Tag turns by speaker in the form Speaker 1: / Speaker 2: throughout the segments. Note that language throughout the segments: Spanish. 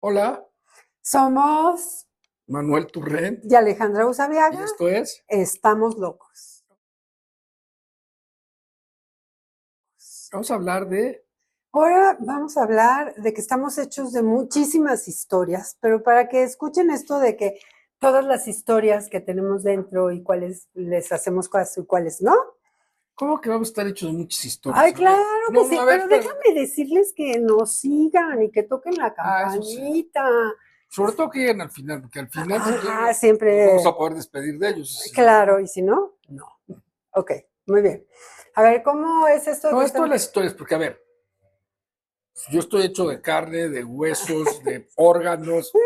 Speaker 1: Hola,
Speaker 2: Somos
Speaker 1: Manuel Turrent,
Speaker 2: de Alejandra
Speaker 1: y
Speaker 2: Usabiaga.
Speaker 1: esto es,
Speaker 2: Estamos locos.
Speaker 1: vamos a hablar de,
Speaker 2: Ahora vamos a hablar de que estamos hechos de muchísimas historias, pero para que escuchen esto de que todas las historias que tenemos dentro y cuáles les hacemos caso y cuáles no.
Speaker 1: ¿cómo que vamos a estar hechos de muchas
Speaker 2: Ay,
Speaker 1: historias? A ver,
Speaker 2: claro que
Speaker 1: no, no,
Speaker 2: sí,
Speaker 1: a ver,
Speaker 2: pero
Speaker 1: espérame.
Speaker 2: déjame decirles que nos sigan y que toquen la
Speaker 1: Eso sí.
Speaker 2: campanita.
Speaker 1: Sobre todo que lleguen al final, porque al final si
Speaker 2: Ajá,
Speaker 1: llegan, nos vamos a
Speaker 2: siempre,
Speaker 1: poder despedir de ellos. Y si no,
Speaker 2: claro,
Speaker 1: no.
Speaker 2: y si no, no. Ok, muy bien. A ver, ¿cómo es esto de
Speaker 1: No,
Speaker 2: que
Speaker 1: esto de
Speaker 2: estamos?
Speaker 1: las historias, porque a ver, yo estoy hecho de carne, de huesos, de órganos.
Speaker 2: No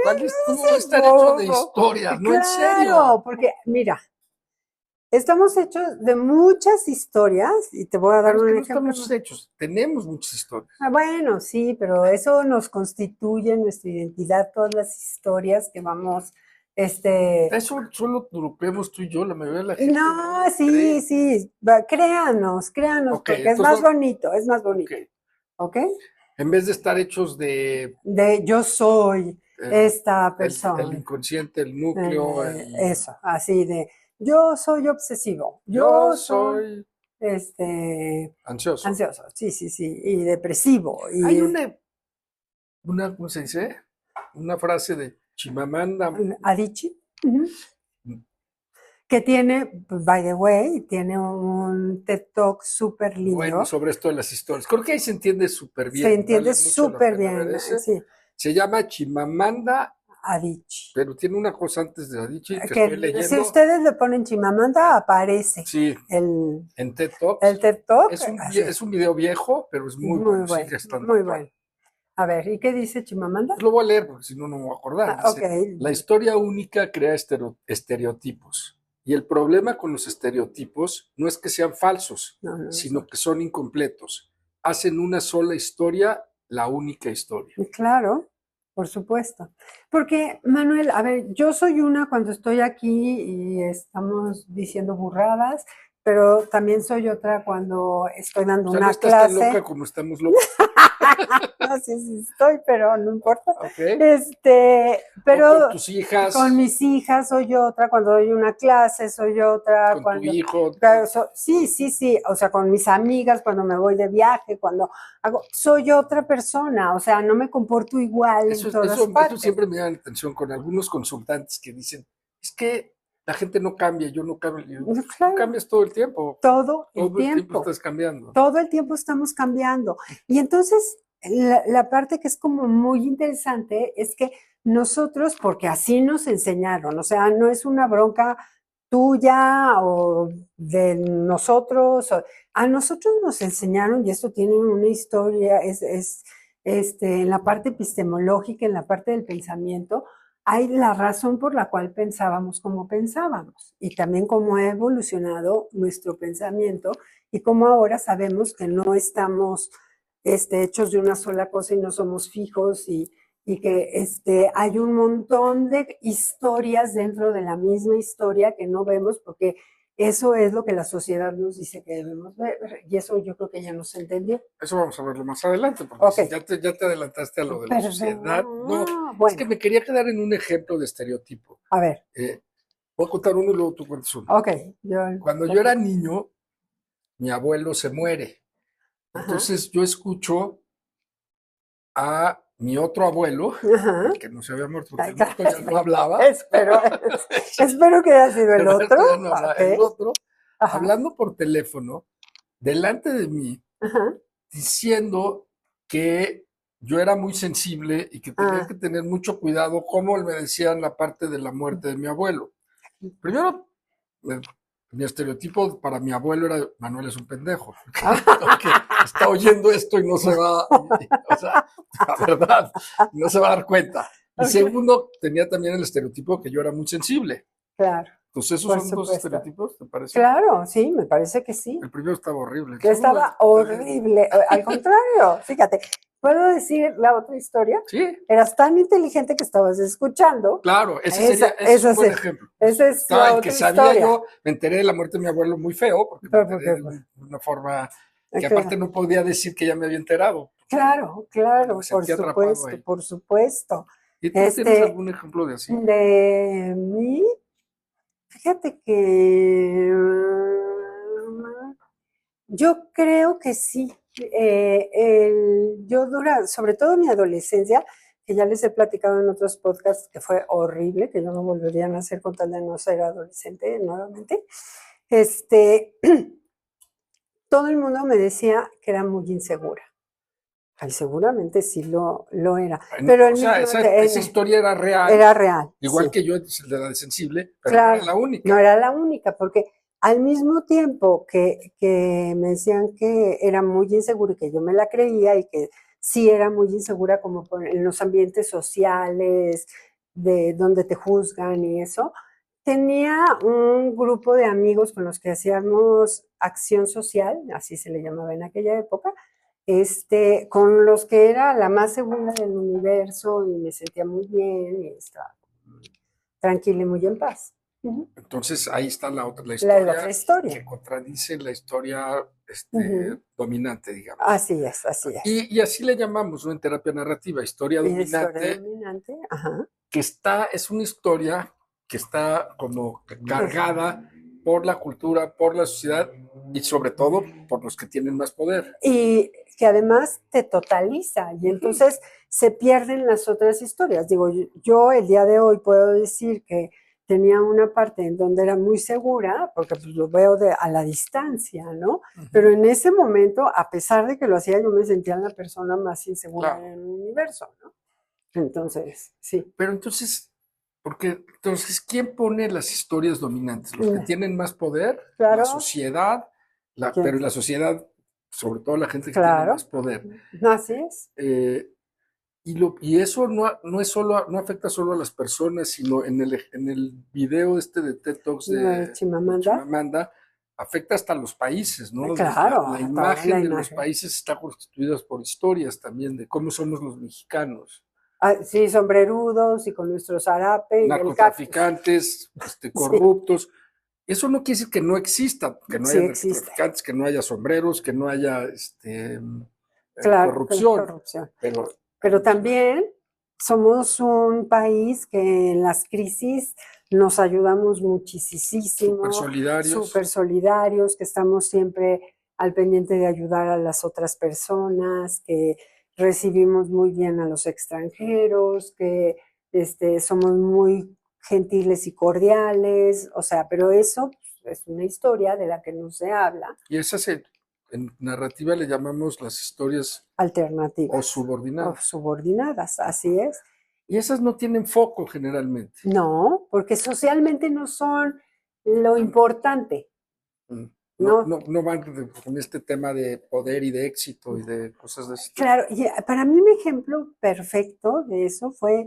Speaker 1: ¿Cómo voy a
Speaker 2: seas
Speaker 1: estar hecho de
Speaker 2: bobo.
Speaker 1: historias? No, en
Speaker 2: Claro,
Speaker 1: serio.
Speaker 2: porque mira, estamos hechos de muchas historias y te voy a dar
Speaker 1: Pero es que
Speaker 2: un
Speaker 1: no
Speaker 2: ejemplo
Speaker 1: estamos
Speaker 2: más.
Speaker 1: hechos, tenemos muchas historias.
Speaker 2: Bueno, sí, pero eso nos constituye nuestra identidad, todas las historias que vamos, este,
Speaker 1: Eso solo lo vemos tú y yo, la mayoría de la gente no
Speaker 2: no,
Speaker 1: lo
Speaker 2: sí,
Speaker 1: cree.
Speaker 2: sí, créanos,
Speaker 1: Ok,
Speaker 2: porque
Speaker 1: entonces,
Speaker 2: es más
Speaker 1: ok.
Speaker 2: bonito, ¿ok?
Speaker 1: En vez de estar hechos de
Speaker 2: De yo soy
Speaker 1: el,
Speaker 2: esta
Speaker 1: el
Speaker 2: persona.
Speaker 1: inconsciente, el núcleo,
Speaker 2: Eso, así de, yo soy obsesivo,
Speaker 1: yo
Speaker 2: yo soy,
Speaker 1: soy
Speaker 2: este,
Speaker 1: ansioso.
Speaker 2: ansioso, sí, sí, sí, y depresivo,
Speaker 1: Hay
Speaker 2: y
Speaker 1: ¿cómo se dice? Una frase de Chimamanda,
Speaker 2: Adichie, ujú, que tiene, pues, by the way, tiene un TED Talk súper
Speaker 1: bueno,
Speaker 2: lindo,
Speaker 1: sobre esto de las historias. Creo que ahí se entiende súper
Speaker 2: se
Speaker 1: bien,
Speaker 2: entiende
Speaker 1: vale mucho la
Speaker 2: súper
Speaker 1: pena ver
Speaker 2: bien,
Speaker 1: ese.
Speaker 2: sí,
Speaker 1: Se llama Chimamanda,
Speaker 2: Adichie.
Speaker 1: pero tiene una cosa antes de Adichie que
Speaker 2: Que
Speaker 1: estoy
Speaker 2: si
Speaker 1: leyendo.
Speaker 2: ustedes le ponen Chimamanda, aparece
Speaker 1: Sí,
Speaker 2: el,
Speaker 1: en TED Talks.
Speaker 2: el TED Talk,
Speaker 1: Es
Speaker 2: así,
Speaker 1: un video viejo, pero es muy
Speaker 2: muy
Speaker 1: bueno,
Speaker 2: bueno,
Speaker 1: sigue estando
Speaker 2: muy
Speaker 1: actual.
Speaker 2: bueno. A ver, ¿y qué dice Chimamanda?
Speaker 1: Pues lo voy a leer porque si no, no me voy a acordar.
Speaker 2: Ah, ok,
Speaker 1: Dice, la historia única crea estereotipos. Y el problema con los estereotipos no es que sean falsos,
Speaker 2: no, no, no
Speaker 1: sino
Speaker 2: son.
Speaker 1: que son incompletos. Hacen una sola historia la única historia.
Speaker 2: Claro, por supuesto. Porque, Manuel, a ver, yo soy una cuando estoy aquí y estamos diciendo burradas, pero también soy otra cuando estoy
Speaker 1: O
Speaker 2: dando
Speaker 1: sea, no
Speaker 2: una
Speaker 1: estás tan loca
Speaker 2: clase.
Speaker 1: como estamos locos.
Speaker 2: No sé si estoy, pero no importa.
Speaker 1: ¿Ok? O con
Speaker 2: Pero
Speaker 1: tus
Speaker 2: con
Speaker 1: hijas,
Speaker 2: mis hijas soy otra, cuando doy una clase soy otra,
Speaker 1: con tu
Speaker 2: cuando,
Speaker 1: hijo.
Speaker 2: claro, sí, sí, sí, o sea, con mis amigas, cuando me voy de viaje, cuando hago, soy otra persona, o sea, no me comporto igual en todas
Speaker 1: Eso
Speaker 2: partes.
Speaker 1: siempre me llama la atención con algunos consultantes que dicen, es que la gente no cambia, yo no cambio. Y yo, pues, tú
Speaker 2: Claro,
Speaker 1: cambias todo el tiempo.
Speaker 2: todo el
Speaker 1: Todo el tiempo
Speaker 2: tiempo.
Speaker 1: estás cambiando.
Speaker 2: Todo el tiempo estamos cambiando. Y entonces, la parte que es como muy interesante es que nosotros, porque así nos enseñaron, o sea, no es una bronca tuya o de nosotros, a nosotros nos enseñaron, y esto tiene una historia, en la parte epistemológica, en la parte del pensamiento, hay la razón por la cual pensábamos como pensábamos y también cómo ha evolucionado nuestro pensamiento y cómo ahora sabemos que no estamos hechos de una sola cosa y no somos fijos y que hay un montón de historias dentro de la misma historia que no vemos porque eso es lo que la sociedad nos dice que debemos ver y eso yo creo que ya nos entendió.
Speaker 1: Eso vamos a verlo más adelante, porque
Speaker 2: Ok,
Speaker 1: si ya te adelantaste a lo de la sociedad. No,
Speaker 2: perdón.
Speaker 1: es que
Speaker 2: Bueno,
Speaker 1: me quería quedar en un ejemplo de estereotipo.
Speaker 2: a ver,
Speaker 1: Eh, Voy a contar uno y luego tú cuentas uno.
Speaker 2: ok, yo
Speaker 1: Cuando yo era
Speaker 2: tampoco.
Speaker 1: niño, mi abuelo se muere.
Speaker 2: Ajá,
Speaker 1: Entonces yo escucho a mi otro abuelo,
Speaker 2: ajá.
Speaker 1: el que no se había muerto, porque
Speaker 2: Ay,
Speaker 1: el muerto ya no hablaba.
Speaker 2: espero, espero que haya sido el
Speaker 1: El
Speaker 2: otro.
Speaker 1: muerto ya no hablaba.
Speaker 2: Ok,
Speaker 1: El otro,
Speaker 2: ajá,
Speaker 1: hablando por teléfono, delante de mí,
Speaker 2: ajá.
Speaker 1: diciendo que yo era muy sensible y que tenía que
Speaker 2: Ah,
Speaker 1: tener mucho cuidado cómo me decían la parte de la muerte de mi abuelo. Primero, eh, mi estereotipo para mi abuelo era Manuel es un pendejo, que está oyendo esto y no se va, o sea, la verdad, no se va a dar cuenta. Y
Speaker 2: ok,
Speaker 1: segundo, tenía también el estereotipo que yo era muy sensible.
Speaker 2: claro,
Speaker 1: Entonces, esos
Speaker 2: por
Speaker 1: son dos
Speaker 2: supuesto.
Speaker 1: estereotipos, ¿te parece?
Speaker 2: Claro, sí, me parece que sí.
Speaker 1: El primero estaba horrible, el
Speaker 2: Que
Speaker 1: segundo,
Speaker 2: estaba
Speaker 1: está bien.
Speaker 2: horrible. Al contrario, fíjate, ¿puedo decir la otra historia?
Speaker 1: Sí,
Speaker 2: Eras tan inteligente que estabas escuchando.
Speaker 1: claro, ese es un buen ejemplo.
Speaker 2: Esa es
Speaker 1: Estaba
Speaker 2: la
Speaker 1: el que
Speaker 2: otra
Speaker 1: sabía
Speaker 2: historia.
Speaker 1: yo, me enteré de la muerte de mi abuelo muy feo, porque me enteré de una forma que aparte
Speaker 2: Claro,
Speaker 1: no podía decir que ya me había enterado, porque
Speaker 2: claro,
Speaker 1: me
Speaker 2: claro, por
Speaker 1: sentía atrapado
Speaker 2: supuesto,
Speaker 1: ahí.
Speaker 2: por supuesto.
Speaker 1: ¿Y tú tienes algún ejemplo de así?
Speaker 2: De mí, fíjate que yo creo que sí. Sobre todo mi adolescencia, que ya les he platicado en otros podcasts que fue horrible, que yo no volvería a nacer con tal de no ser adolescente nuevamente. Todo el mundo me decía que era muy insegura. Ay, seguramente sí lo era. Pero
Speaker 1: O sea, esa historia era real,
Speaker 2: era real.
Speaker 1: igual
Speaker 2: Sí.
Speaker 1: que yo, de la de sensible, pero
Speaker 2: Claro,
Speaker 1: no era la única.
Speaker 2: no era la única, porque al mismo tiempo que me decían que era muy insegura y que yo me la creía y que sí era muy insegura como en los ambientes sociales, de donde te juzgan y eso, tenía un grupo de amigos con los que hacíamos acción social, así se le llamaba en aquella época, con los que era la más segura del universo y me sentía muy bien y estaba tranquila y muy en paz.
Speaker 1: Entonces ahí está la otra
Speaker 2: otra
Speaker 1: historia
Speaker 2: historia.
Speaker 1: que contradice la historia dominante, digamos.
Speaker 2: Así es, así es.
Speaker 1: Y así le llamamos, ¿no? En terapia narrativa, historia
Speaker 2: Y historia
Speaker 1: dominante,
Speaker 2: dominante, ajá.
Speaker 1: que es una historia que está como cargada por la cultura, por la sociedad y sobre todo por los que tienen más poder.
Speaker 2: Y que además te totaliza y entonces se pierden las otras historias. Digo, yo el día de hoy puedo decir que tenía una parte en donde era muy segura, porque pues lo veo a la distancia, ¿no? Pero en ese momento, a pesar de que lo hacía, yo me sentía la persona más insegura en el universo, ¿no? Entonces, sí.
Speaker 1: Pero entonces, entonces, ¿quién pone las historias dominantes? ¿Los que tienen más poder?
Speaker 2: Claro.
Speaker 1: La sociedad, pero la sociedad, sobre todo la gente que tiene más poder.
Speaker 2: Así es.
Speaker 1: Y eso no es solo, no afecta solo a las personas, sino en el video de TED Talks de Chimamanda, afecta hasta a los países, ¿no?
Speaker 2: Claro.
Speaker 1: La imagen de los países está constituida por historias también de cómo somos los mexicanos.
Speaker 2: Sí, sombrerudos y con nuestro zarape.
Speaker 1: Narcotraficantes, corruptos. Eso no quiere decir que no exista, que no haya narcotraficantes, que no haya sombreros, que no haya corrupción.
Speaker 2: Pero también somos un país que en las crisis nos ayudamos muchísimo, súper solidarios, que estamos siempre al pendiente de ayudar a las otras personas, que recibimos muy bien a los extranjeros, que somos muy gentiles y cordiales, o sea, pero eso es una historia de la que no se habla.
Speaker 1: Y esa en narrativa le llamamos las historias
Speaker 2: alternativas
Speaker 1: o subordinadas.
Speaker 2: O subordinadas, así es.
Speaker 1: Y esas no tienen foco generalmente.
Speaker 2: No, porque socialmente no son lo importante.
Speaker 1: No van con este tema de poder y de éxito y de cosas de ese tipo.
Speaker 2: Claro, y para mí un ejemplo perfecto de eso fue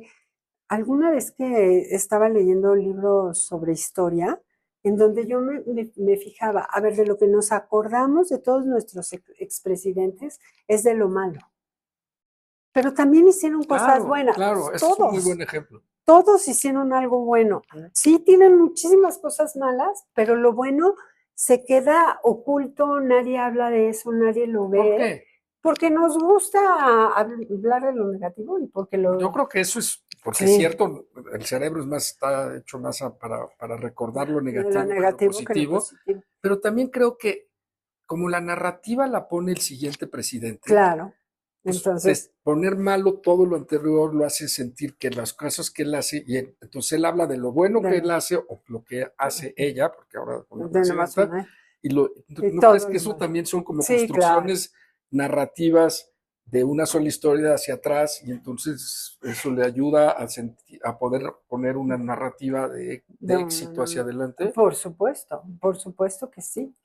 Speaker 2: alguna vez que estaba leyendo libros sobre historia, en donde yo me fijaba, a ver, de lo que nos acordamos de todos nuestros expresidentes es de lo malo. Pero también hicieron cosas buenas.
Speaker 1: Claro, eso es un muy buen ejemplo.
Speaker 2: Todos hicieron algo bueno. Sí, tienen muchísimas cosas malas, pero lo bueno se queda oculto, nadie habla de eso, nadie lo ve.
Speaker 1: ¿Por qué?
Speaker 2: Porque nos gusta hablar de lo negativo y porque
Speaker 1: Yo creo que eso es, porque es cierto, el cerebro está hecho más para recordar lo negativo, que lo positivo, pero también creo que como la narrativa la pone el siguiente presidente.
Speaker 2: Claro.
Speaker 1: Entonces, poner malo todo lo anterior lo hace sentir que las cosas que él hace, y entonces él habla de lo bueno que él hace o lo que hace ella, porque ahora como presidenta, ¿no crees que eso también son como construcciones narrativas de una sola historia hacia atrás y entonces eso le ayuda a poder poner una narrativa de éxito hacia adelante?
Speaker 2: Por supuesto que sí.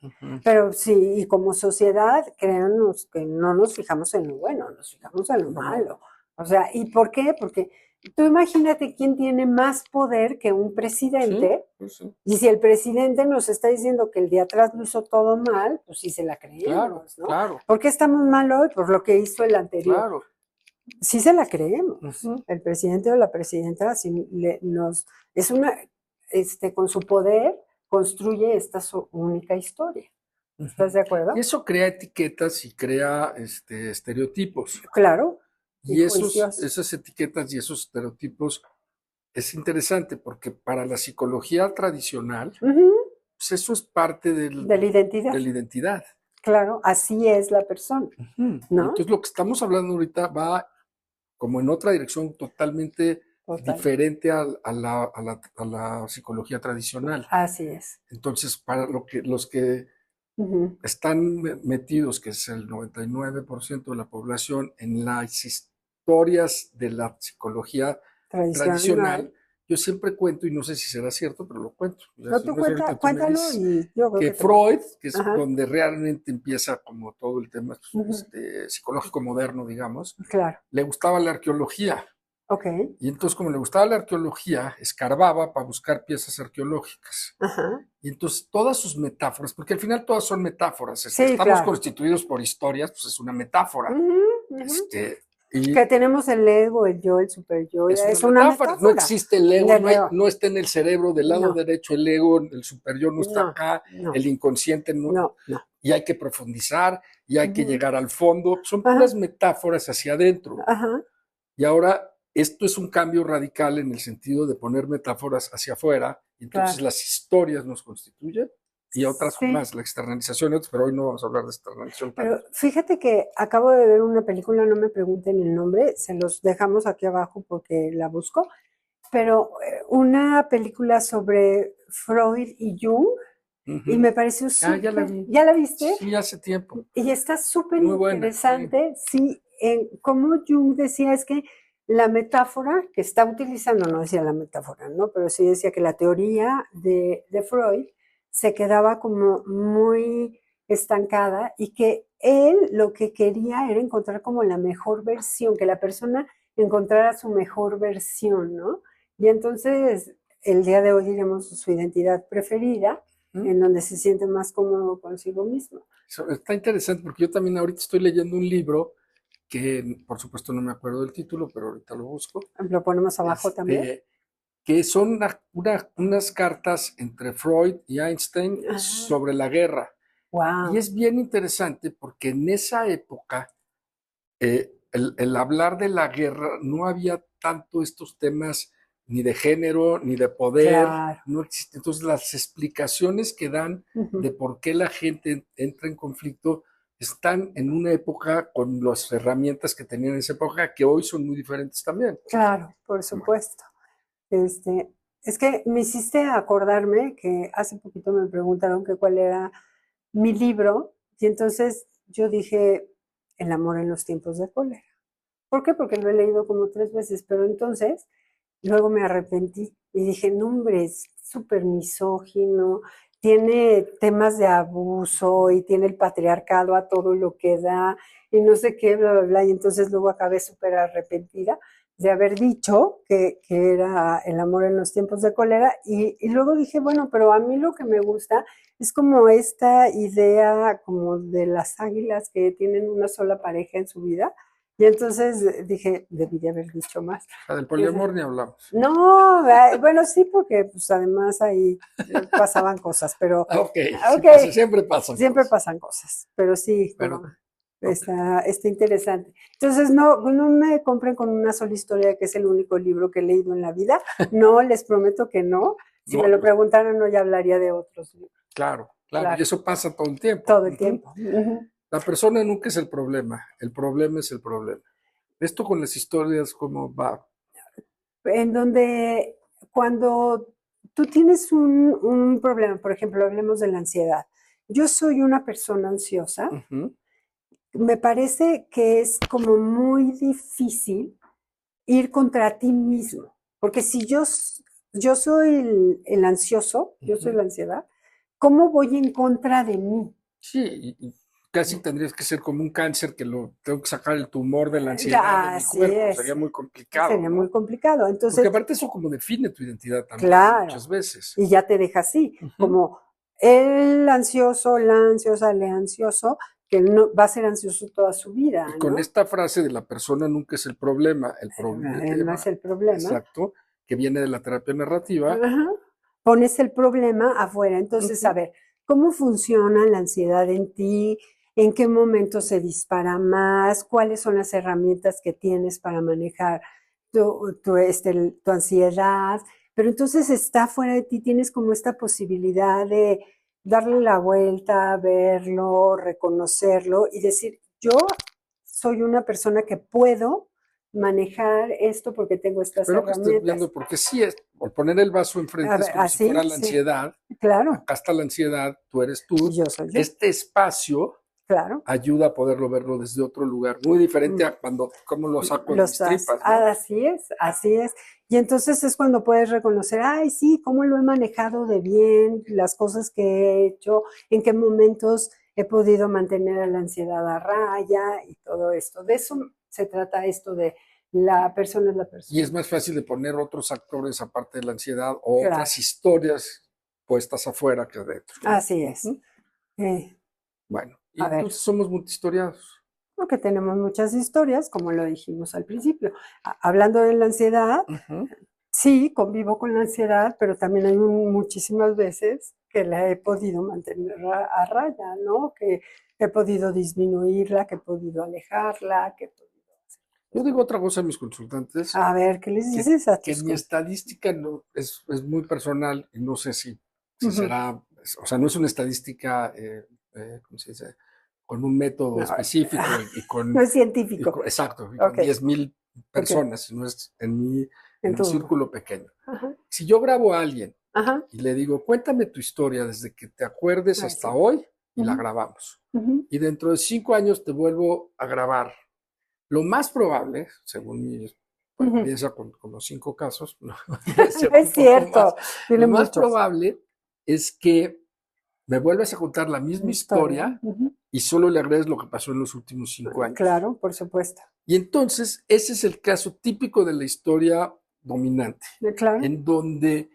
Speaker 2: Pero sí, y como sociedad, créanos que no nos fijamos en lo bueno, nos fijamos en lo malo. O sea, ¿y por qué? Porque tú imagínate quién tiene más poder que un presidente.
Speaker 1: Sí.
Speaker 2: Y si el presidente nos está diciendo que el de atrás lo hizo todo mal, pues sí se la creemos, ¿no?
Speaker 1: Claro.
Speaker 2: ¿Por qué estamos mal hoy? Por lo que hizo el anterior.
Speaker 1: Claro.
Speaker 2: Sí se la creemos. El presidente o la presidenta con su poder construye esta única historia. ¿Estás de acuerdo?
Speaker 1: Y eso crea etiquetas y crea estereotipos.
Speaker 2: Claro.
Speaker 1: Y
Speaker 2: juicios.
Speaker 1: esas etiquetas y esos estereotipos es interesante porque para la psicología tradicional,
Speaker 2: Ujú,
Speaker 1: pues eso es parte
Speaker 2: de la
Speaker 1: de
Speaker 2: identidad.
Speaker 1: la identidad.
Speaker 2: Claro, así es la persona,
Speaker 1: Ujú. Y
Speaker 2: ¿no?
Speaker 1: entonces lo que estamos hablando ahorita va como en otra dirección totalmente
Speaker 2: Total.
Speaker 1: diferente a la psicología tradicional.
Speaker 2: Así es.
Speaker 1: Entonces, para los que
Speaker 2: Ujú.
Speaker 1: están metidos, que es el 99% de la población, en las historias de la psicología
Speaker 2: Tradicional.
Speaker 1: tradicional, yo siempre cuento, y no sé si será cierto, pero lo cuento. Ya
Speaker 2: No,
Speaker 1: si
Speaker 2: tú
Speaker 1: no es ahorita, tú me
Speaker 2: cuéntalo
Speaker 1: dices
Speaker 2: y yo creo
Speaker 1: que
Speaker 2: que te va.
Speaker 1: Freud, que es
Speaker 2: Ajá.
Speaker 1: donde realmente empieza como todo el tema
Speaker 2: Ujú.
Speaker 1: psicológico moderno, digamos,
Speaker 2: Claro.
Speaker 1: le gustaba la arqueología.
Speaker 2: Ok.
Speaker 1: Y entonces, como le gustaba la arqueología, escarbaba para buscar piezas arqueológicas.
Speaker 2: Ajá.
Speaker 1: Y entonces todas sus metáforas, porque al final todas son metáforas,
Speaker 2: Sí,
Speaker 1: estamos
Speaker 2: claro.
Speaker 1: constituidos por historias, pues es una metáfora.
Speaker 2: Ujú, ujú.
Speaker 1: Y
Speaker 2: Que tenemos el ego, el yo, el super yo,
Speaker 1: es una
Speaker 2: es una
Speaker 1: metáfora, no
Speaker 2: metáfora
Speaker 1: existe el ego,
Speaker 2: del ego.
Speaker 1: no está en el cerebro del lado
Speaker 2: No,
Speaker 1: derecho el ego, el superior no está
Speaker 2: no,
Speaker 1: acá,
Speaker 2: no,
Speaker 1: el inconsciente no,
Speaker 2: no, no.
Speaker 1: y hay que profundizar, y hay que
Speaker 2: Ujú.
Speaker 1: llegar al fondo, son
Speaker 2: Ajá,
Speaker 1: puras metáforas hacia adentro.
Speaker 2: ajá.
Speaker 1: Y ahora esto es un cambio radical en el sentido de poner metáforas hacia afuera, y entonces
Speaker 2: Claro.
Speaker 1: las historias nos constituyen y otras
Speaker 2: Sí,
Speaker 1: más, la externalización, pero hoy no vamos a hablar de externalización tanto.
Speaker 2: pero fíjate que acabo de ver una película, no me pregunten el nombre, se los dejamos aquí abajo porque la busco, pero una película sobre Freud y Jung y
Speaker 1: Ujú.
Speaker 2: me pareció
Speaker 1: Ah, ya la
Speaker 2: súper,
Speaker 1: vi.
Speaker 2: ¿ya la viste?
Speaker 1: Sí, hace tiempo.
Speaker 2: Y está súper
Speaker 1: Muy buena, sí.
Speaker 2: interesante, sí, en cómo Jung decía es que la metáfora que está utilizando, no decía la metáfora, ¿no? Pero sí decía que la teoría de Freud se quedaba como muy estancada y que él lo que quería era encontrar como la mejor versión, que la persona encontrara su mejor versión, ¿no? Y entonces el día de hoy diríamos su identidad preferida,
Speaker 1: ¿Mm?
Speaker 2: en donde se siente más cómodo consigo mismo.
Speaker 1: Está interesante porque yo también ahorita estoy leyendo un libro que por supuesto no me acuerdo del título, pero ahorita lo busco,
Speaker 2: Lo ponemos abajo también.
Speaker 1: que son unas cartas entre Freud y Einstein
Speaker 2: Ah,
Speaker 1: sobre la guerra. Y
Speaker 2: wow,
Speaker 1: es bien interesante porque en esa época el hablar de la guerra no había tanto estos temas ni de género, ni de poder,
Speaker 2: claro.
Speaker 1: no existe. Entonces las explicaciones que dan
Speaker 2: Ujú.
Speaker 1: de por qué la gente entra en conflicto están en una época con las herramientas que tenían en esa época que hoy son muy diferentes también.
Speaker 2: Claro, por supuesto. Este, es que me hiciste acordarme que hace poquito me preguntaron que cuál era mi libro y entonces yo dije El amor en los tiempos de cólera. ¿Por qué? Porque lo he leído como 3 veces, pero entonces luego me arrepentí y dije, no, hombre, es súper misógino, tiene temas de abuso y tiene el patriarcado a todo lo que da y no sé qué, bla, bla, bla. Y entonces luego acabé súper arrepentida de haber dicho que era el amor en los tiempos de cólera. Y luego dije, bueno, pero a mí lo que me gusta es como esta idea como de las águilas que tienen una sola pareja en su vida. Y entonces dije, debí de haber dicho más.
Speaker 1: Del poliamor ni hablamos.
Speaker 2: No, bueno, sí, porque pues además ahí pasaban cosas, pero
Speaker 1: Ok, sí
Speaker 2: ok,
Speaker 1: pasa, siempre pasan
Speaker 2: siempre
Speaker 1: cosas.
Speaker 2: pasan cosas, pero sí,
Speaker 1: Pero,
Speaker 2: como
Speaker 1: ok,
Speaker 2: está interesante. Entonces, no me compren con una sola historia, que es el único libro que he leído en la vida. No, les prometo que no. Si me
Speaker 1: no,
Speaker 2: lo preguntaran, no, ya hablaría de otros libros.
Speaker 1: claro, claro, y
Speaker 2: Claro,
Speaker 1: eso pasa todo el tiempo.
Speaker 2: todo el
Speaker 1: Ujú.
Speaker 2: tiempo. Ujú.
Speaker 1: La persona nunca es el problema es el problema. Esto con las historias, ¿cómo va?
Speaker 2: En donde cuando tú tienes un problema, por ejemplo, hablemos de la ansiedad. Yo soy una persona ansiosa.
Speaker 1: Ujú,
Speaker 2: Me parece que es como muy difícil ir contra ti mismo, porque si yo soy el ansioso, yo soy
Speaker 1: ujú.
Speaker 2: la ansiedad, ¿cómo voy en contra de mí?
Speaker 1: Sí, y casi tendrías que ser como un cáncer que lo tengo que sacar el tumor de la ansiedad de mi
Speaker 2: Así
Speaker 1: cuerpo,
Speaker 2: es,
Speaker 1: sería muy complicado,
Speaker 2: sería muy
Speaker 1: ¿no?
Speaker 2: complicado.
Speaker 1: Porque
Speaker 2: Entonces,
Speaker 1: aparte eso como define tu identidad también muchas
Speaker 2: claro,
Speaker 1: veces.
Speaker 2: y ya te deja así,
Speaker 1: Ujú.
Speaker 2: como el ansioso, la ansiosa, el ansioso, que no, va a ser ansioso toda su vida,
Speaker 1: Y con
Speaker 2: ¿no?
Speaker 1: esta frase de la persona nunca es el
Speaker 2: No
Speaker 1: problema,
Speaker 2: es el problema.
Speaker 1: exacto, que viene de la terapia narrativa.
Speaker 2: Ajá. Pones el problema afuera. Entonces, a
Speaker 1: Ujú.
Speaker 2: ver, ¿cómo funciona la ansiedad en ti? en qué momento se dispara más, cuáles son las herramientas que tienes para manejar tu ansiedad, pero entonces está fuera de ti, tienes como esta posibilidad de darle la vuelta, verlo, reconocerlo y decir, yo soy una persona que puedo manejar esto porque tengo estas
Speaker 1: Espero que estés
Speaker 2: herramientas.
Speaker 1: viendo, porque sí es, por poner el vaso enfrente
Speaker 2: A
Speaker 1: es
Speaker 2: ver,
Speaker 1: como si fuera
Speaker 2: así,
Speaker 1: la
Speaker 2: sí,
Speaker 1: ansiedad.
Speaker 2: claro,
Speaker 1: Acá está la ansiedad, tú eres
Speaker 2: y
Speaker 1: tú.
Speaker 2: yo soy yo,
Speaker 1: Este espacio
Speaker 2: claro.
Speaker 1: ayuda a poderlo verlo desde otro lugar, muy diferente a cuando, cómo lo saco en mis tripas, ¿no?
Speaker 2: Así es, así es. Y entonces es cuando puedes reconocer, ay, sí, cómo lo he manejado de bien, las cosas que he hecho, en qué momentos he podido mantener a la ansiedad a raya y todo esto. De eso se trata esto de la persona es la
Speaker 1: Y es
Speaker 2: persona.
Speaker 1: más fácil de poner otros actores aparte de la ansiedad o
Speaker 2: Claro,
Speaker 1: otras historias puestas afuera que adentro, ¿no?
Speaker 2: así es. Eh,
Speaker 1: Bueno, y
Speaker 2: a ver,
Speaker 1: entonces somos multihistoriados.
Speaker 2: porque tenemos muchas historias, como lo dijimos al principio. Hablando de la ansiedad,
Speaker 1: Ujú.
Speaker 2: sí, convivo con la ansiedad, pero también hay muchísimas veces que la he podido mantener a raya, ¿no? Que he podido disminuirla, que he podido alejarla, que he podido
Speaker 1: Yo digo otra cosa a mis consultantes,
Speaker 2: A ver, ¿qué les
Speaker 1: que,
Speaker 2: dices a
Speaker 1: que
Speaker 2: tus
Speaker 1: mi estadística no, es muy personal y no sé si
Speaker 2: Ujú.
Speaker 1: será, o sea, no es una estadística, ¿cómo se dice? Con un método
Speaker 2: No,
Speaker 1: específico
Speaker 2: no es científico.
Speaker 1: exacto, y con
Speaker 2: Ok,
Speaker 1: 10,000
Speaker 2: ok,
Speaker 1: personas, sino es
Speaker 2: en
Speaker 1: en mi
Speaker 2: tu.
Speaker 1: círculo pequeño.
Speaker 2: Ajá,
Speaker 1: Si yo grabo a alguien
Speaker 2: ajá.
Speaker 1: y le digo, cuéntame tu historia desde que te acuerdes
Speaker 2: Ay,
Speaker 1: hasta
Speaker 2: sí.
Speaker 1: hoy y la
Speaker 2: Ujú,
Speaker 1: grabamos.
Speaker 2: ujú,
Speaker 1: Y dentro de 5 años te vuelvo a grabar. Lo más probable, según mi
Speaker 2: ujú.
Speaker 1: experiencia con los 5 casos, no, no es
Speaker 2: No
Speaker 1: cierto,
Speaker 2: es
Speaker 1: un poco más,
Speaker 2: cierto, tiene
Speaker 1: lo más
Speaker 2: muchos.
Speaker 1: probable es que me vuelvas a contar la misma
Speaker 2: Historia.
Speaker 1: historia
Speaker 2: Ujú.
Speaker 1: y solo le agregues lo que pasó en los últimos 5 años.
Speaker 2: Claro, por supuesto.
Speaker 1: Y entonces, ese es el caso típico de la historia dominante,
Speaker 2: Claro.
Speaker 1: en donde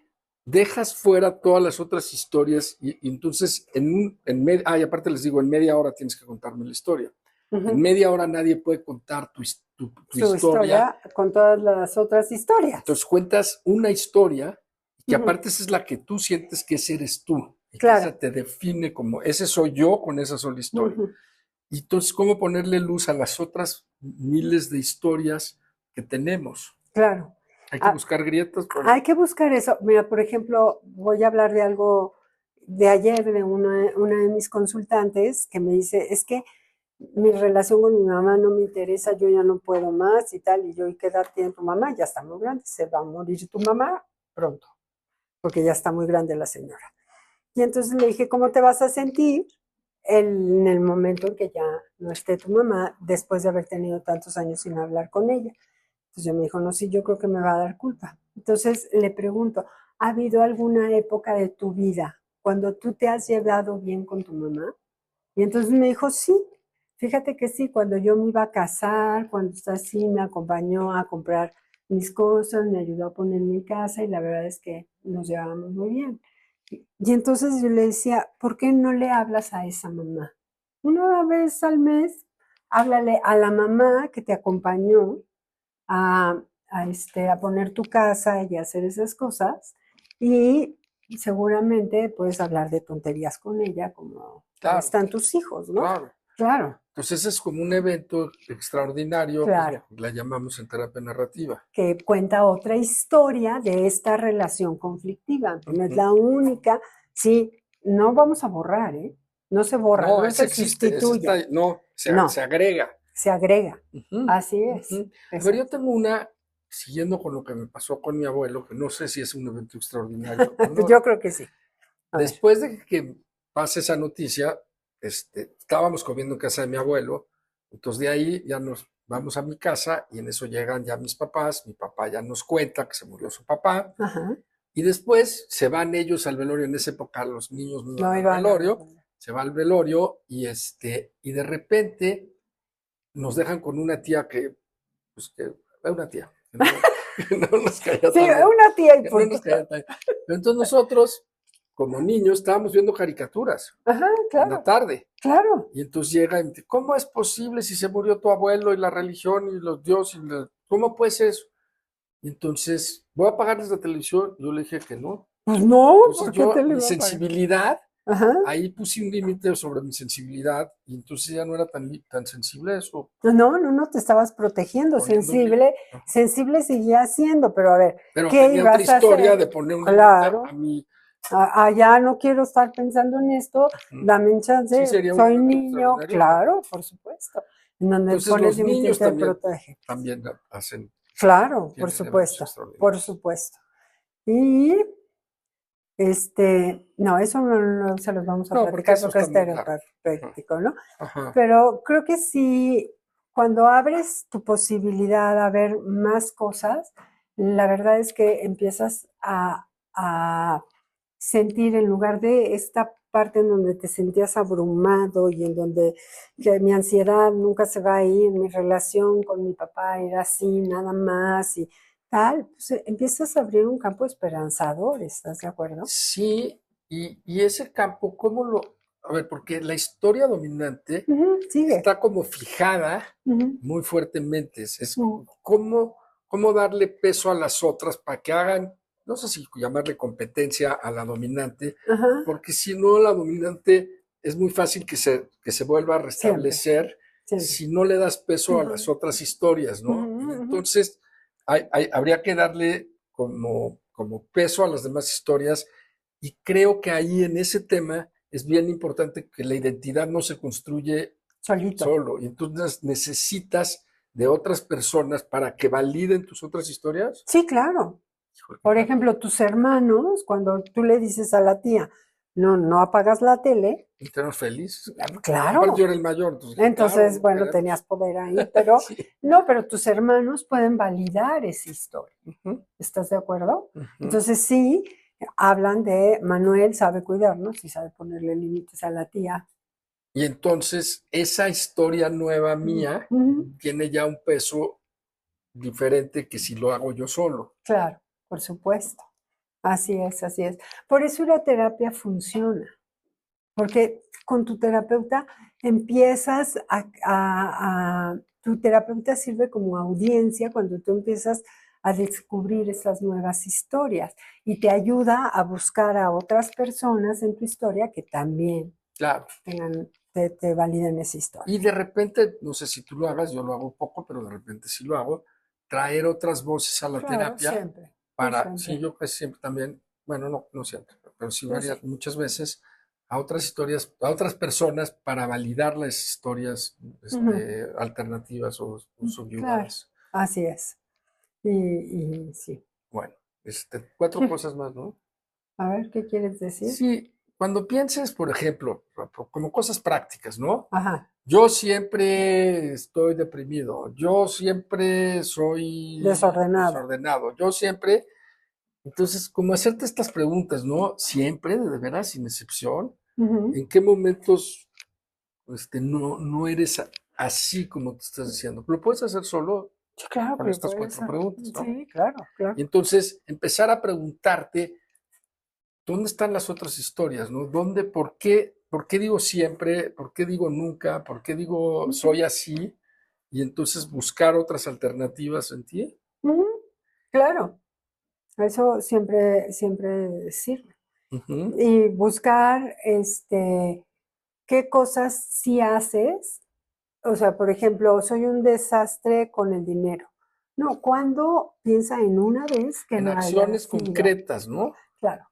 Speaker 1: dejas fuera todas las otras historias y entonces y aparte les digo, en media hora tienes que contarme la historia. En
Speaker 2: Ujú.
Speaker 1: media hora nadie puede contar tu
Speaker 2: Su
Speaker 1: historia,
Speaker 2: historia con todas las otras historias.
Speaker 1: entonces cuentas una historia que
Speaker 2: Ujú.
Speaker 1: aparte esa es la que tú sientes que ese eres tú y que esa
Speaker 2: Claro.
Speaker 1: te define como ese soy yo con esa sola historia.
Speaker 2: Ujú.
Speaker 1: Y entonces, ¿cómo ponerle luz a las otras miles de historias que tenemos?
Speaker 2: Claro.
Speaker 1: Hay que
Speaker 2: Ah,
Speaker 1: buscar grietas. Bueno,
Speaker 2: hay que buscar eso. Mira, por ejemplo, voy a hablar de algo de ayer de una de mis consultantes que me dice, es que mi relación con mi mamá no me interesa, yo ya no puedo más y tal, y yo, ¿y qué edad tiene tu mamá? Ya está muy grande, se va a morir tu mamá pronto, porque ya está muy grande la señora. Y entonces le dije, ¿cómo te vas a sentir en el momento en que ya no esté tu mamá, después de haber tenido tantos años sin hablar con ella? Entonces yo me dijo, no, sí, yo creo que me va a dar culpa. Entonces le pregunto, ¿ha habido alguna época de tu vida cuando tú te has llevado bien con tu mamá? Y entonces me dijo, sí, fíjate que sí, cuando yo me iba a casar, cuando está así, me acompañó a comprar mis cosas, me ayudó a poner mi casa y la verdad es que nos llevábamos muy bien. Y entonces yo le decía, ¿por qué no le hablas a esa mamá? Una vez al mes, háblale a la mamá que te acompañó a poner tu casa y a hacer esas cosas y seguramente puedes hablar de tonterías con ella como
Speaker 1: claro,
Speaker 2: están tus hijos, ¿no?
Speaker 1: claro.
Speaker 2: Claro,
Speaker 1: Entonces es como un evento extraordinario, que
Speaker 2: claro,
Speaker 1: la llamamos en terapia narrativa.
Speaker 2: que cuenta otra historia de esta relación conflictiva. No es
Speaker 1: Ujú.
Speaker 2: la única, sí, no vamos a borrar, ¿eh? No se borra,
Speaker 1: No,
Speaker 2: no
Speaker 1: ese
Speaker 2: se
Speaker 1: existe, ese está,
Speaker 2: sustituye,
Speaker 1: no, se
Speaker 2: no,
Speaker 1: agrega.
Speaker 2: se agrega.
Speaker 1: Ujú,
Speaker 2: Así es,
Speaker 1: ujú. A ver, yo
Speaker 2: exacto.
Speaker 1: tengo una, siguiendo con lo que me pasó con mi abuelo, que no sé si es un evento extraordinario o
Speaker 2: Pues
Speaker 1: no.
Speaker 2: yo creo que sí. A ver.
Speaker 1: Después de que pase esa noticia, estábamos comiendo en casa de mi abuelo, entonces de ahí ya nos vamos a mi casa y en eso llegan ya mis papás, mi papá ya nos cuenta que se murió su papá
Speaker 2: Ajá.
Speaker 1: y después se van ellos al velorio, en esa época los niños no iban
Speaker 2: No
Speaker 1: al
Speaker 2: iban a ver.
Speaker 1: velorio, se va al velorio y de repente nos dejan con una tía pues que, una tía, que no nos caía
Speaker 2: Sí,
Speaker 1: tan bien,
Speaker 2: una tía y
Speaker 1: que no
Speaker 2: punto.
Speaker 1: nos caía tan bien. Pero entonces nosotros, como niños, estábamos viendo caricaturas
Speaker 2: Ajá,
Speaker 1: en la
Speaker 2: claro,
Speaker 1: tarde.
Speaker 2: claro.
Speaker 1: Y entonces llega y me dice, ¿cómo es posible si se murió tu abuelo y la religión y los dioses? ¿Cómo puede ser eso? Y entonces, voy a apagarles la televisión. Yo le dije que no.
Speaker 2: Pues no,
Speaker 1: Entonces
Speaker 2: ¿por qué
Speaker 1: yo,
Speaker 2: te lo
Speaker 1: mi
Speaker 2: iba a pagar?
Speaker 1: sensibilidad
Speaker 2: Ajá.
Speaker 1: ahí puse un límite sobre mi sensibilidad y entonces ya no era tan sensible a eso,
Speaker 2: No, te estabas protegiendo,
Speaker 1: poniendo un límite.
Speaker 2: sensible seguía siendo, pero a ver,
Speaker 1: Pero
Speaker 2: ¿qué
Speaker 1: tenía otra
Speaker 2: ibas a
Speaker 1: historia
Speaker 2: hacer?
Speaker 1: de poner un límite a
Speaker 2: Claro,
Speaker 1: mi...
Speaker 2: ya no quiero estar pensando en esto,
Speaker 1: Ujú.
Speaker 2: dame un
Speaker 1: Sí,
Speaker 2: chance,
Speaker 1: sería un
Speaker 2: soy
Speaker 1: reto
Speaker 2: niño,
Speaker 1: extraordinario,
Speaker 2: claro, por supuesto, en donde
Speaker 1: entonces
Speaker 2: pones
Speaker 1: los
Speaker 2: límite y
Speaker 1: niños
Speaker 2: te
Speaker 1: también,
Speaker 2: protege.
Speaker 1: también hacen,
Speaker 2: Claro, por
Speaker 1: tienen eventos
Speaker 2: supuesto, por
Speaker 1: extraordinarios.
Speaker 2: supuesto. Y no, eso no se los vamos a
Speaker 1: No, porque
Speaker 2: platicar
Speaker 1: eso
Speaker 2: porque
Speaker 1: está
Speaker 2: es
Speaker 1: muy largo. Ajá.
Speaker 2: terapéutico, ¿no?
Speaker 1: Ajá.
Speaker 2: Pero creo que sí, cuando abres tu posibilidad a ver más cosas, la verdad es que empiezas a sentir en lugar de esta parte en donde te sentías abrumado y en donde que mi ansiedad nunca se va a ir, mi relación con mi papá era así, nada más y tal, pues empiezas a abrir un campo esperanzador, ¿estás de acuerdo?
Speaker 1: Sí, y ese campo, ¿cómo lo...? A ver, porque la historia dominante
Speaker 2: Ujú, sigue.
Speaker 1: está como fijada
Speaker 2: Ujú,
Speaker 1: muy fuertemente. Es
Speaker 2: ujú,
Speaker 1: cómo darle peso a las otras para que hagan, no sé si llamarle competencia a la dominante,
Speaker 2: ajá,
Speaker 1: porque si no, la dominante es muy fácil que se vuelva a
Speaker 2: siempre,
Speaker 1: restablecer
Speaker 2: siempre.
Speaker 1: si no le das peso a
Speaker 2: Ujú,
Speaker 1: las otras historias, ¿no?
Speaker 2: ujú,
Speaker 1: Y
Speaker 2: ujú.
Speaker 1: entonces habría que darle como peso a las demás historias y creo que ahí en ese tema es bien importante que la identidad no se construye
Speaker 2: Solito.
Speaker 1: solo y entonces necesitas de otras personas para que validen tus otras historias.
Speaker 2: Sí, claro.
Speaker 1: Híjole, qué
Speaker 2: Por
Speaker 1: padre.
Speaker 2: ejemplo, tus hermanos, cuando tú le dices a la tía, no apagas la tele,
Speaker 1: Y te feliz, claro. Aparte yo
Speaker 2: claro.
Speaker 1: era el mayor, entonces dije, claro,
Speaker 2: Entonces,
Speaker 1: no
Speaker 2: bueno, tenías
Speaker 1: queremos.
Speaker 2: poder ahí, pero
Speaker 1: Sí.
Speaker 2: no, pero tus hermanos pueden validar esa historia.
Speaker 1: Ujú,
Speaker 2: ¿Estás de acuerdo?
Speaker 1: ujú.
Speaker 2: Entonces, sí, hablan de Manuel sabe cuidarnos y sabe ponerle límites a la tía.
Speaker 1: Y entonces esa historia nueva mía
Speaker 2: Ujú,
Speaker 1: tiene ya un peso diferente que si lo hago yo solo.
Speaker 2: claro, por supuesto. Así es, así es. Por eso la terapia funciona. Porque con tu terapeuta empiezas tu terapeuta sirve como audiencia cuando tú empiezas a descubrir esas nuevas historias y te ayuda a buscar a otras personas en tu historia que también
Speaker 1: Claro.
Speaker 2: te validen esa historia.
Speaker 1: Y de repente, no sé si tú lo hagas, yo lo hago poco, pero de repente sí lo hago, traer otras voces a la
Speaker 2: Claro,
Speaker 1: terapia
Speaker 2: siempre, tú
Speaker 1: para, sí,
Speaker 2: siempre,
Speaker 1: yo pues siempre también, bueno, no siempre, pero sí
Speaker 2: tú sí.
Speaker 1: varias, muchas veces a otras historias, a otras personas para validar las historias
Speaker 2: Ujú,
Speaker 1: alternativas o
Speaker 2: claro,
Speaker 1: subyugadas.
Speaker 2: así es. Y sí.
Speaker 1: Bueno, cuatro cosas más, ¿no?
Speaker 2: A ver, ¿qué quieres decir?
Speaker 1: Sí, cuando pienses, por ejemplo, como cosas prácticas, ¿no?
Speaker 2: Ajá,
Speaker 1: Yo siempre estoy deprimido, yo siempre soy
Speaker 2: desordenado.
Speaker 1: desordenado, yo siempre, entonces, como hacerte estas preguntas, ¿no? Siempre, de veras, sin excepción,
Speaker 2: Ujú.
Speaker 1: ¿en qué momentos no eres así como te estás diciendo? Lo puedes hacer solo
Speaker 2: Sí, claro que
Speaker 1: con
Speaker 2: lo
Speaker 1: estas
Speaker 2: puedes
Speaker 1: cuatro
Speaker 2: hacer.
Speaker 1: preguntas, ¿no?
Speaker 2: Sí, claro,
Speaker 1: Y
Speaker 2: claro.
Speaker 1: entonces empezar a preguntarte ¿dónde están las otras historias, no? ¿Por qué digo siempre? ¿Por qué digo nunca? ¿Por qué digo soy
Speaker 2: Ujú,
Speaker 1: así? Y entonces buscar otras alternativas en ti.
Speaker 2: ujú, claro, eso siempre, siempre sirve.
Speaker 1: Ujú.
Speaker 2: Y buscar, qué cosas sí haces. O sea, por ejemplo, soy un desastre con el dinero. No, ¿cuándo piensa en una vez que
Speaker 1: En
Speaker 2: lo haya
Speaker 1: acciones
Speaker 2: sido?
Speaker 1: concretas, ¿no?
Speaker 2: Claro.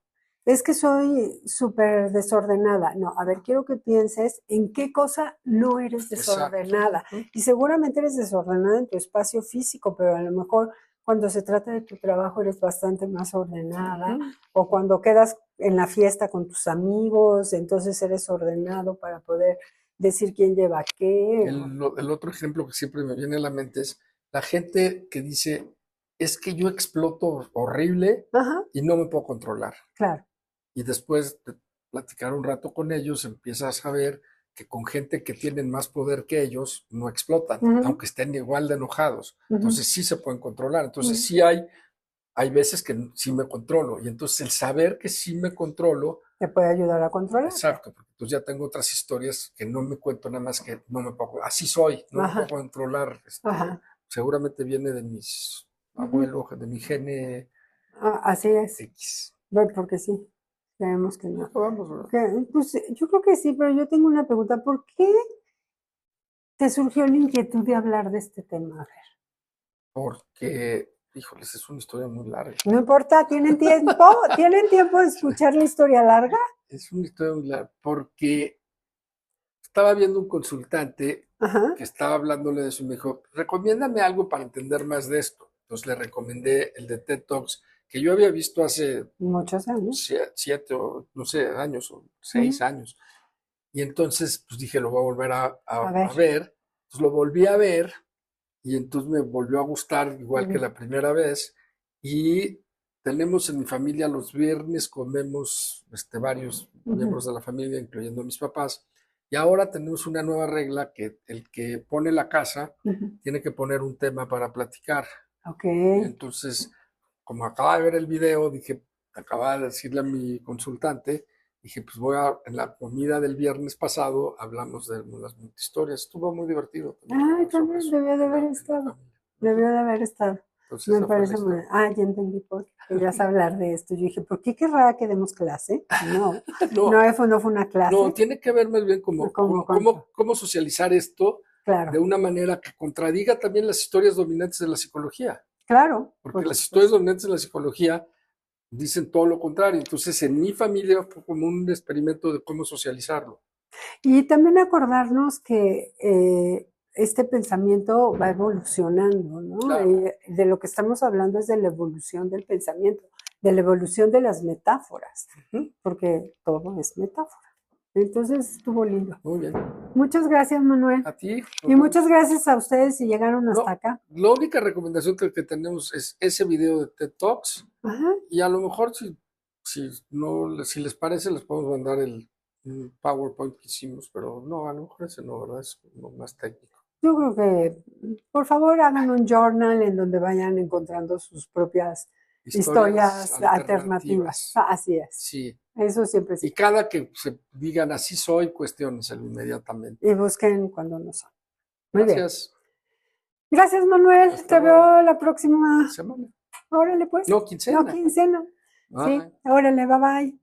Speaker 2: Es que soy súper desordenada. No, a ver, quiero que pienses en qué cosa no eres
Speaker 1: Exacto.
Speaker 2: desordenada.
Speaker 1: Ujú,
Speaker 2: Y seguramente eres desordenada en tu espacio físico, pero a lo mejor cuando se trata de tu trabajo eres bastante más ordenada.
Speaker 1: ujú.
Speaker 2: O cuando quedas en la fiesta con tus amigos, entonces eres ordenado para poder decir quién lleva qué.
Speaker 1: El otro ejemplo que siempre me viene a la mente es la gente que dice, es que yo exploto horrible
Speaker 2: Ajá,
Speaker 1: y no me puedo controlar.
Speaker 2: claro.
Speaker 1: Y después de platicar un rato con ellos, empiezas a ver que con gente que tienen más poder que ellos no explotan,
Speaker 2: Ujú,
Speaker 1: aunque estén igual de enojados.
Speaker 2: ujú,
Speaker 1: Entonces sí se pueden controlar. Entonces
Speaker 2: ujú.
Speaker 1: sí hay veces que sí me controlo. Y entonces el saber que sí me controlo,
Speaker 2: Te puede ayudar a controlarte.
Speaker 1: exacto, porque entonces ya tengo otras historias que no me cuento nada más que no me puedo, así soy, no me puedo
Speaker 2: Ajá,
Speaker 1: controlar.
Speaker 2: ajá.
Speaker 1: Seguramente viene de mis
Speaker 2: Ujú.
Speaker 1: abuelos, de mi gene
Speaker 2: Así es.
Speaker 1: X.
Speaker 2: Ve, porque sí. Creemos que no.
Speaker 1: Vamos, ¿verdad?
Speaker 2: Pues yo creo que sí, pero yo tengo una pregunta. ¿Por qué te surgió la inquietud de hablar de este tema? A ver.
Speaker 1: Porque, híjoles, es una historia muy larga.
Speaker 2: No importa, ¿tienen tiempo de escuchar la historia larga?
Speaker 1: Es una historia muy larga, porque estaba viendo un consultante
Speaker 2: Ajá,
Speaker 1: que estaba hablándole de eso y me dijo, recomiéndame algo para entender más de esto. Entonces le recomendé el de TED Talks, que yo había visto hace
Speaker 2: muchos años.
Speaker 1: 7 o no sé, años o 6
Speaker 2: Ujú.
Speaker 1: años. Y entonces, pues dije, lo voy a volver
Speaker 2: A
Speaker 1: a
Speaker 2: ver.
Speaker 1: ver. Entonces lo volví a ver y entonces me volvió a gustar igual que
Speaker 2: Ujú,
Speaker 1: la primera vez. Y tenemos en mi familia los viernes, comemos varios
Speaker 2: ujú,
Speaker 1: miembros de la familia, incluyendo mis papás. Y ahora tenemos una nueva regla que el que pone la casa
Speaker 2: ujú.
Speaker 1: tiene que poner un tema para platicar.
Speaker 2: Ok.
Speaker 1: Y entonces, como acaba de ver el video, dije, acaba de decirle a mi consultante, dije, pues en la comida del viernes pasado hablamos de las historias. Estuvo muy divertido también
Speaker 2: Ay,
Speaker 1: hablar sobre
Speaker 2: también
Speaker 1: eso
Speaker 2: debió de
Speaker 1: en
Speaker 2: haber
Speaker 1: en la
Speaker 2: estado.
Speaker 1: familia.
Speaker 2: Debió
Speaker 1: Ujú.
Speaker 2: de haber estado.
Speaker 1: Entonces
Speaker 2: Me
Speaker 1: esa fue la
Speaker 2: parece muy
Speaker 1: historia.
Speaker 2: bien. Ah, ya entendí por qué querías hablar de esto. Yo dije, ¿por qué querrá que demos clase? No,
Speaker 1: No,
Speaker 2: no fue una
Speaker 1: no,
Speaker 2: clase.
Speaker 1: tiene que ver más bien como
Speaker 2: ¿Cómo cuánto?
Speaker 1: cómo socializar esto de
Speaker 2: Claro,
Speaker 1: una manera que contradiga también las historias dominantes de la psicología.
Speaker 2: claro,
Speaker 1: Porque
Speaker 2: por
Speaker 1: las historias
Speaker 2: supuesto.
Speaker 1: dominantes de la psicología dicen todo lo contrario. Entonces, en mi familia fue como un experimento de cómo socializarlo.
Speaker 2: Y también acordarnos que este pensamiento va evolucionando, ¿no?
Speaker 1: Claro.
Speaker 2: De lo que estamos hablando es de la evolución del pensamiento, de la evolución de las metáforas,
Speaker 1: Ujú.
Speaker 2: porque todo es metáfora. Entonces estuvo lindo.
Speaker 1: Muy bien.
Speaker 2: Muchas gracias, Manuel.
Speaker 1: A ti
Speaker 2: Y
Speaker 1: nos
Speaker 2: muchas
Speaker 1: vemos.
Speaker 2: gracias a ustedes si llegaron hasta
Speaker 1: No,
Speaker 2: acá.
Speaker 1: la única recomendación que tenemos es ese video de TED Talks
Speaker 2: Ajá.
Speaker 1: y a lo mejor si les parece les podemos mandar el PowerPoint que hicimos, pero no, a lo mejor ese no, ¿verdad? Es como más técnico.
Speaker 2: Yo creo que, por favor, hagan un journal en donde vayan encontrando sus propias
Speaker 1: Historias
Speaker 2: historias alternativas.
Speaker 1: alternativas.
Speaker 2: Así es.
Speaker 1: Sí.
Speaker 2: Eso siempre
Speaker 1: Y
Speaker 2: sí.
Speaker 1: cada que se digan así soy, cuestiónenselo inmediatamente.
Speaker 2: Y busquen cuando no son. Muy bien.
Speaker 1: Gracias.
Speaker 2: Gracias, Manuel.
Speaker 1: Hasta
Speaker 2: Te
Speaker 1: luego.
Speaker 2: veo la próxima.
Speaker 1: Semana.
Speaker 2: Órale, pues.
Speaker 1: No,
Speaker 2: No,
Speaker 1: quincena.
Speaker 2: quincena. Sí,
Speaker 1: Bye.
Speaker 2: órale, bye bye.